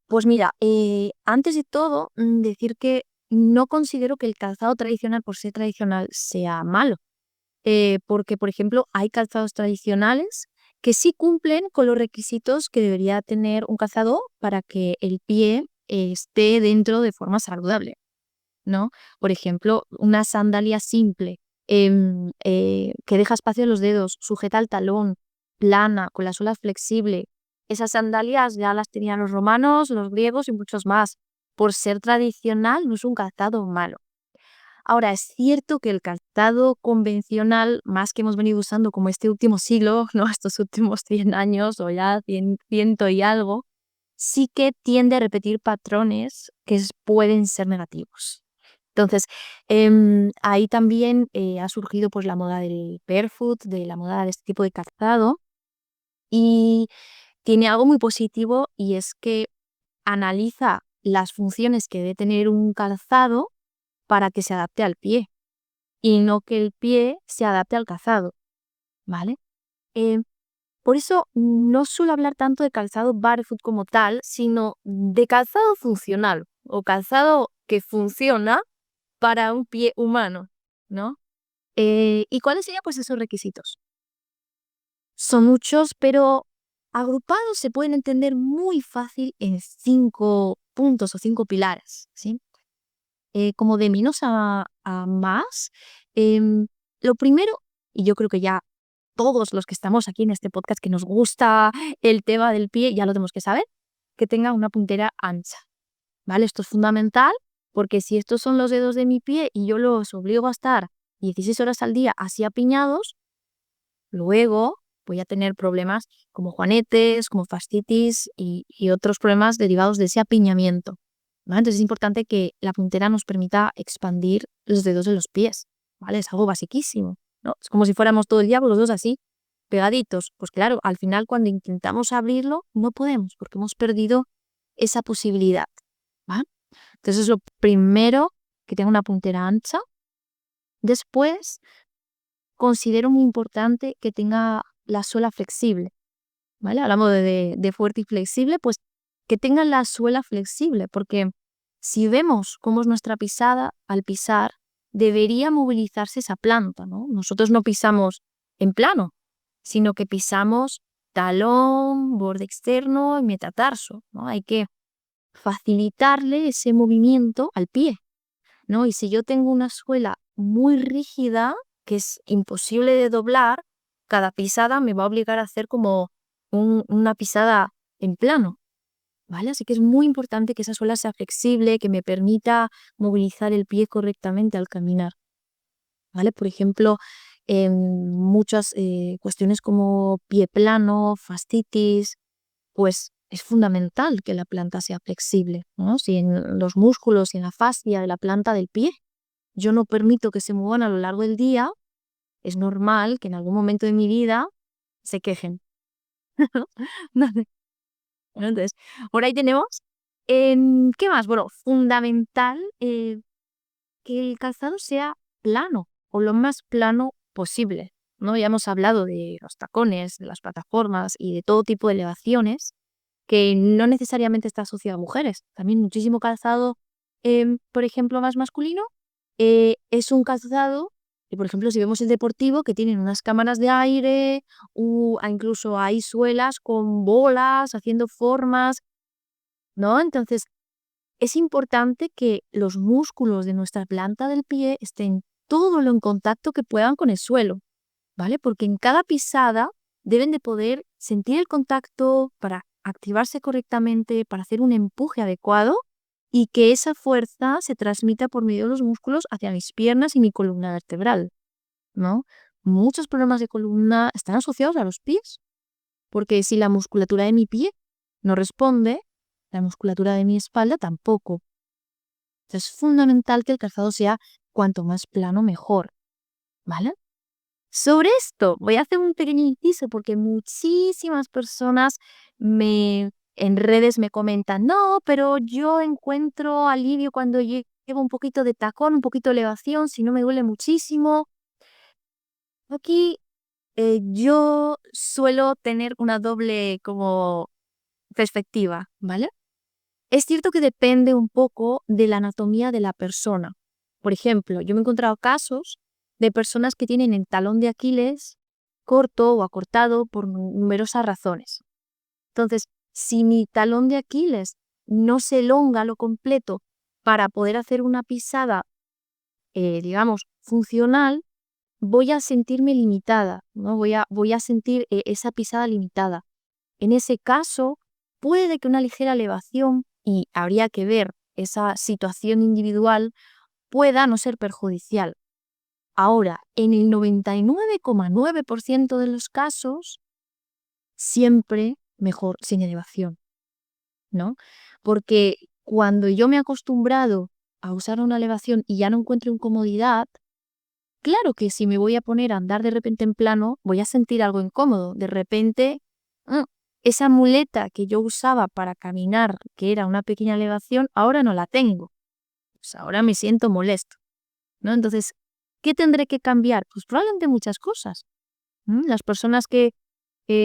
Pues mira, antes de todo, decir que no considero que el calzado tradicional por ser tradicional sea malo, porque, por ejemplo, hay calzados tradicionales que sí cumplen con los requisitos que debería tener un calzado para que el pie esté dentro de forma saludable, ¿no? Por ejemplo, una sandalia simple, que deja espacio a los dedos, sujeta al talón, plana, con la suela flexible. Esas sandalias ya las tenían los romanos, los griegos y muchos más. Por ser tradicional, no es un calzado malo. Ahora, es cierto que el calzado convencional, más que hemos venido usando como este último siglo, ¿no? Estos últimos 100 años o ya 100, ciento y algo, sí que tiende a repetir patrones que pueden ser negativos. Entonces, ahí también ha surgido pues la moda del barefoot, de la moda de este tipo de calzado, y tiene algo muy positivo y es que analiza las funciones que debe tener un calzado para que se adapte al pie y no que el pie se adapte al calzado, ¿vale? Em, por eso no suelo hablar tanto de calzado barefoot como tal, sino de calzado funcional o calzado que funciona para un pie humano, ¿no? ¿Y cuáles serían pues esos requisitos? Son muchos, pero agrupados se pueden entender muy fácil en 5 puntos o 5 pilares, ¿sí? Como de menos a más, em, lo primero, y yo creo que ya todos los que estamos aquí en este podcast que nos gusta el tema del pie, ya lo tenemos que saber, que tenga una puntera ancha, ¿vale? Esto es fundamental porque si estos son los dedos de mi pie y yo los obligo a estar 16 horas al día así apiñados, luego voy a tener problemas como juanetes, como fascitis y otros problemas derivados de ese apiñamiento, ¿vale? Entonces es importante que la puntera nos permita expandir los dedos de los pies, ¿vale? Es algo basiquísimo, ¿no? Es como si fuéramos todo el día con los dos así, pegaditos. Pues claro, al final cuando intentamos abrirlo no podemos porque hemos perdido esa posibilidad, ¿vale? Entonces es lo primero, que tenga una puntera ancha. Después, considero muy importante que tenga la suela flexible, ¿vale? Hablamos de fuerte y flexible, pues que tenga la suela flexible, porque si vemos cómo es nuestra pisada, al pisar, debería movilizarse esa planta, ¿no? Nosotros no pisamos en plano, sino que pisamos talón, borde externo y metatarso, ¿no? Hay que facilitarle ese movimiento al pie, ¿no? Y si yo tengo una suela muy rígida, que es imposible de doblar, cada pisada me va a obligar a hacer como una pisada en plano, ¿vale? Así que es muy importante que esa suela sea flexible, que me permita movilizar el pie correctamente al caminar, ¿vale? Por ejemplo, en muchas cuestiones como pie plano, fascitis, pues es fundamental que la planta sea flexible, ¿no? Si en los músculos y en la fascia de la planta del pie yo no permito que se muevan a lo largo del día, es normal que en algún momento de mi vida se quejen. Vale. Bueno, entonces, por ahí tenemos. ¿Qué más? Bueno, fundamental que el calzado sea plano o lo más plano posible, ¿no? Ya hemos hablado de los tacones, de las plataformas y de todo tipo de elevaciones que no necesariamente está asociado a mujeres. También muchísimo calzado, por ejemplo, más masculino, es un calzado que, por ejemplo, si vemos el deportivo, que tienen unas cámaras de aire, incluso hay suelas con bolas, haciendo formas, ¿no? Entonces, es importante que los músculos de nuestra planta del pie estén todo lo en contacto que puedan con el suelo, ¿vale? Porque en cada pisada deben de poder sentir el contacto para activarse correctamente, para hacer un empuje adecuado y que esa fuerza se transmita por medio de los músculos hacia mis piernas y mi columna vertebral, ¿no? Muchos problemas de columna están asociados a los pies, porque si la musculatura de mi pie no responde, la musculatura de mi espalda tampoco. Entonces es fundamental que el calzado sea cuanto más plano mejor, ¿vale? Sobre esto voy a hacer un pequeño inciso porque muchísimas personas en redes me comentan, no, pero yo encuentro alivio cuando llevo un poquito de tacón, un poquito de elevación, si no me duele muchísimo. Aquí yo suelo tener una doble como perspectiva, ¿vale? Es cierto que depende un poco de la anatomía de la persona. Por ejemplo, yo me he encontrado casos de personas que tienen el talón de Aquiles corto o acortado por numerosas razones. Entonces, si mi talón de Aquiles no se elonga lo completo para poder hacer una pisada, digamos, funcional, voy a sentirme limitada, ¿no? Voy a sentir esa pisada limitada. En ese caso, puede que una ligera elevación, y habría que ver esa situación individual, pueda no ser perjudicial. Ahora, en el 99,9% de los casos, siempre mejor sin elevación, ¿no? Porque cuando yo me he acostumbrado a usar una elevación y ya no encuentro incomodidad, claro que si me voy a poner a andar de repente en plano, voy a sentir algo incómodo. De repente, mm, esa muleta que yo usaba para caminar, que era una pequeña elevación, ahora no la tengo. Pues ahora me siento molesto, ¿no? Entonces, ¿qué tendré que cambiar? Pues probablemente muchas cosas. Las personas que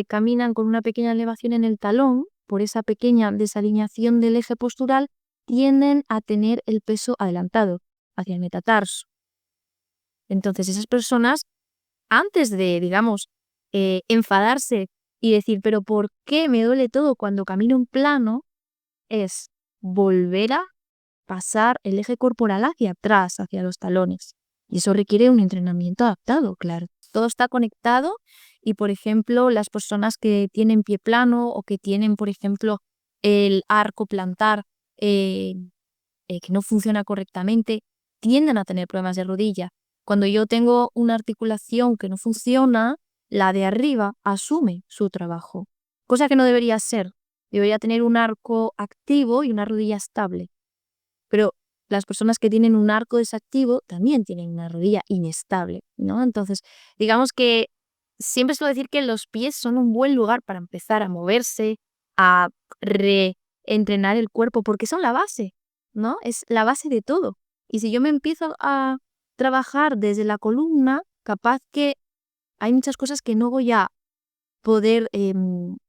caminan con una pequeña elevación en el talón, por esa pequeña desalineación del eje postural, tienden a tener el peso adelantado hacia el metatarso. Entonces, esas personas, antes de, digamos, enfadarse y decir, pero ¿por qué me duele todo cuando camino en plano? Es volver a pasar el eje corporal hacia atrás, hacia los talones. Y eso requiere un entrenamiento adaptado, claro. Todo está conectado y, por ejemplo, las personas que tienen pie plano o que tienen, por ejemplo, el arco plantar eh, que no funciona correctamente, tienden a tener problemas de rodilla. Cuando yo tengo una articulación que no funciona, la de arriba asume su trabajo, cosa que no debería ser. Debería tener un arco activo y una rodilla estable. Pero las personas que tienen un arco desactivo también tienen una rodilla inestable, ¿no? Entonces, digamos que siempre suelo decir que los pies son un buen lugar para empezar a moverse, a reentrenar el cuerpo, porque son la base, ¿no? Es la base de todo. Y si yo me empiezo a trabajar desde la columna, capaz que hay muchas cosas que no voy a poder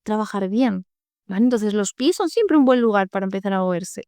trabajar bien, ¿vale? Entonces, los pies son siempre un buen lugar para empezar a moverse.